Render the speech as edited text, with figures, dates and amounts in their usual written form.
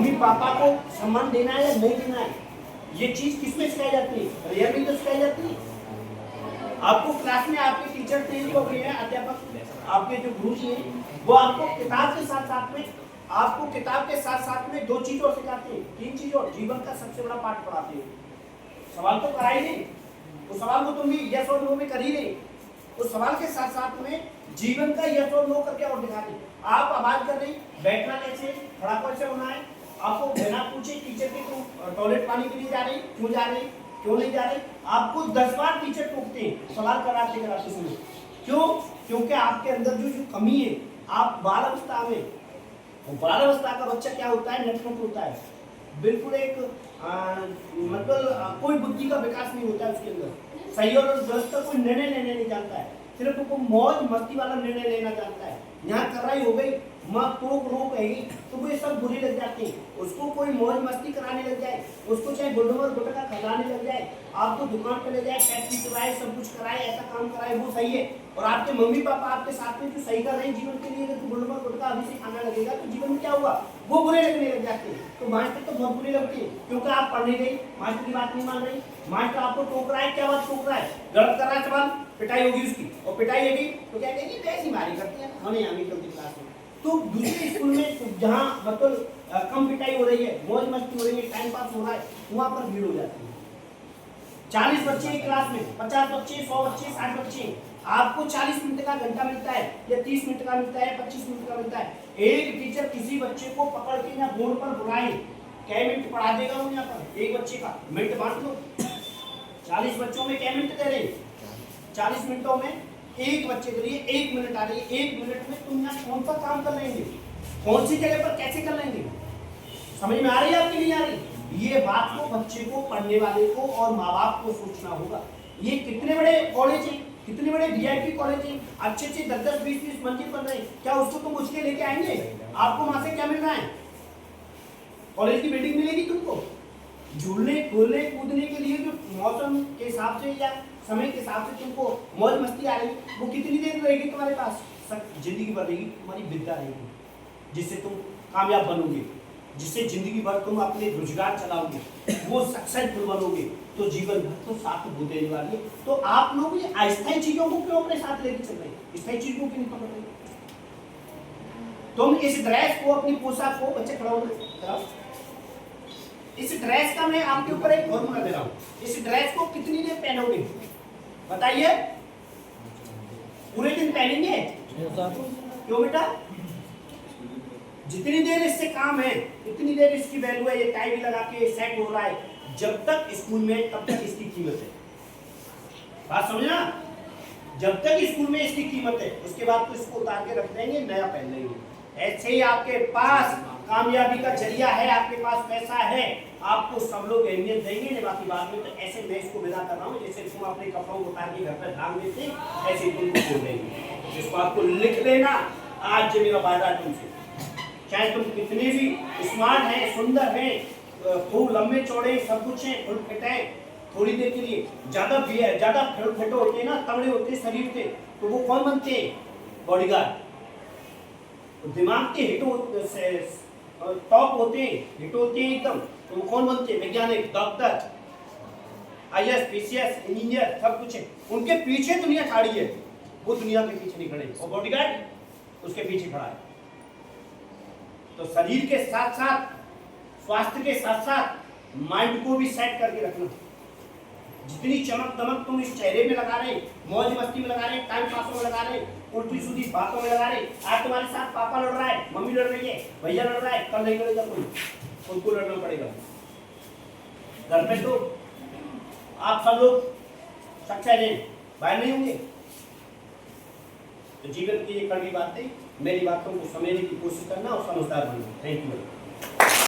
Mummy papa को सम्मान देना है या नहीं देना है, ये चीज किसमें सिखाई जाती है? रियल में तो सिखाई जाती है। आपको क्लास में आपके टीचर थे जो भी है अध्यापक, आपके जो गुरु जी हैं, वो आपको किताब के साथ साथ में दो चीज और सिखाते हैं, तीन चीज और, जीवन का सबसे बड़ा पाठ पढ़ाते हैं। सवाल तो करा ही नहीं, उस सवाल को तुम भी यस और नो में कर ही नहीं, उस सवाल के साथ साथ में जीवन का यस और नो करके और दिखाते हैं। आप आवाज कर रही, बैठना कैसे, खड़ा कैसे होना है, आपको बिना पूछे टीचर के तुम टॉयलेट पानी के लिए जा रही, क्यों जा रही, क्यों नहीं जा रही, आपको 10 बार टीचर टोकते हैं सवाल कराते समय। क्यों? क्योंकि आपके अंदर जो कमी है, आप बाल अवस्था में, बाल अवस्था का बच्चा क्या होता है, नटखट होता है, बिल्कुल एक मतलब कोई बुद्धि का विकास नहीं होता है उसके अंदर, सही और गलत का कोई निर्णय लेने नहीं जानता है, सिर्फ वो मौज मस्ती वाला निर्णय लेना जानता है। यहाँ कराई हो गई, माँ टोक रोक रहेगी तो वो ये सब बुरी लग जाती है। उसको कोई मौज मस्ती कराने लग जाए, उसको चाहे गुडमर गुटका खिलाने लग जाए, आप तो दुकान पे ले जाए, टैक्सी कराए, सब कुछ कराए, ऐसा काम कराए, वो सही है। और आपके मम्मी पापा आपके साथ में जो सही कर रहे हैं जीवन के लिए, अगर तू गुडमर गुटका अभी से खाना लगेगा तो जीवन में क्या हुआ, वो बुरे लगने लग जाते हैं। तो मास्टर तो बहुत बुरी लगती है, क्योंकि आप पढ़ने गई, मास्टर की बात नहीं मान रही, मास्टर आपको टोक रहा है, क्या बात टोक रहा है, गलत कर रहा है सवाल, पिटाई होगी उसकी, और पिटाई होगी तो क्या कहेगी, कैसी मारी करती है, हमें आगे चलती क्लास में। तो दूसरे स्कूल में जहाँ मतलब कम पिटाई हो रही है, मौज मस्ती हो रही है, टाइम पास हो रहा है, वहाँ पर भीड़ हो जाती है। 40 बच्चे एक क्लास में, 50 बच्चे, 100 बच्चे, 60 बच्चे, आपको 40 मिनट का घंटा मिलता है या 30 मिनट का मिलता है, 25 मिनट का मिलता है। एक टीचर किसी बच्चे को पकड़ के या बोर्ड पर बुलाए, क्या मिनट पढ़ा देगा वो? यहाँ पर एक बच्चे का मिनट बांट लो, 40 बच्चों में क्या मिनट दे रहे, 40 मिनटों में एक बच्चे के लिए 1 मिनट आ रही है। 1 मिनट में तुम यहाँ कौन सा काम कर लेंगे, कौन सी जगह पर कैसे कर लेंगे, समझ में आ रही है आपकी, नहीं आ रही? ये बात को बच्चे को, पढ़ने वाले को और माँ बाप को सोचना होगा। ये कितने बड़े कॉलेज हैं, कितने बड़े वीआईपी कॉलेज हैं, अच्छे 10-10, 20-20 मंजिल बन रहे हैं, क्या उसको तुम उछके लेके आएंगे? आपको वहां से क्या मिल रहा है? कॉलेज की बिल्डिंग मिलेगी तुमको, झूलने कूदने के लिए जो मौसम के हिसाब से या समय के हिसाब से तुमको मौज मस्ती आ रही, वो कितनी देर रहेगी तुम्हारे पास? जिंदगी भर रहेगी, तुम्हारी विद्या रहेगी, जिससे तुम कामयाब बनोगे, जिससे जिंदगी भर तुम अपने रोजगार चलाओगे, वो सक्सेसफुल बनोगे, तो जीवन भर तो साथ हो देने वाली है। तो आप लोग ये अस्थायी चीजों को क्यों अपने साथ लेके चल रहे हैं, स्थायी चीजों को नहीं पकड़ रहे? तुम इस ड्रेस को, अपनी पोशाक को, बच्चे खड़ा हो, इस ड्रेस का मैं आपके ऊपर एक फॉर्मूला दे रहा हूं, इस ड्रेस को कितनी देर पहनोगे बताइए? पूरे दिन पहनेंगे? क्यों बेटा? जितनी देर इससे काम है इतनी देर इसकी वैल्यू है। ये टाई भी लगा के सेट हो रहा है, जब तक स्कूल में तब तक इसकी कीमत है। बात समझना? जब तक स्कूल में इसकी कीमत है, उसके बाद तो इसको उतार के रख देंगे, नया पहन लेंगे। ऐसे ही आपके पास कामयाबी का जरिया है, आपके पास पैसा है, आपको सब लोग अहमियत देंगे नहीं, बाकी बाद में। तो ऐसे मैं इसको विदा कर रहा हूँ, जैसे तुम अपने कपड़ों को उतार के घर पर टांग देते, ऐसे तुमको छोड़ देंगे। जिसको आपको लिख लेना, आज जो मेरा वादा तुमसे, चाहे तुम कितने भी स्मार्ट हैं, सुंदर हैं, खूब लंबे चौड़े सब कुछ हैं, फुल फिट हैं, थोड़ी देर के लिए ज्यादा फिट होते हैं ना, तगड़े होते हैं शरीर के, तो वो कौन बनते हैं? बॉडीगार्ड। तो दिमाग के हिट टॉप होते हैं, हिट होते हैं एकदम, तो वो कौन बनते हैं? वैज्ञानिक, डॉक्टर, आईएएस, पीसीएस, इंजीनियर, सब कुछ है। उनके पीछे दुनिया खड़ी है, वो दुनिया के पीछे नहीं खड़े, और बॉडीगार्ड उसके पीछे खड़ा है। तो शरीर के साथ साथ, स्वास्थ्य के साथ साथ माइंड को भी सेट करके रखना। जितनी चमक दमक तुम इस चेहरे में लगा रहे, मौज मस्ती में लगा रहे, टाइम पासों में लगा रहे, उल्टी सीधी बातों में लगा रहे, आज तुम्हारे साथ पापा लड़ रहा है, मम्मी लड़ रही है, भैया लड़ रहा है, कल नहीं लड़ेगा कोई, खुद को लड़ना पड़ेगा। घर पे तो आप सब लोग सक्सेस हैं, बाहर नहीं होंगे। तो जीवन की ये कड़वी बातें, मेरी बातों को समझने की कोशिश करना और समझदार बनना। Thank you.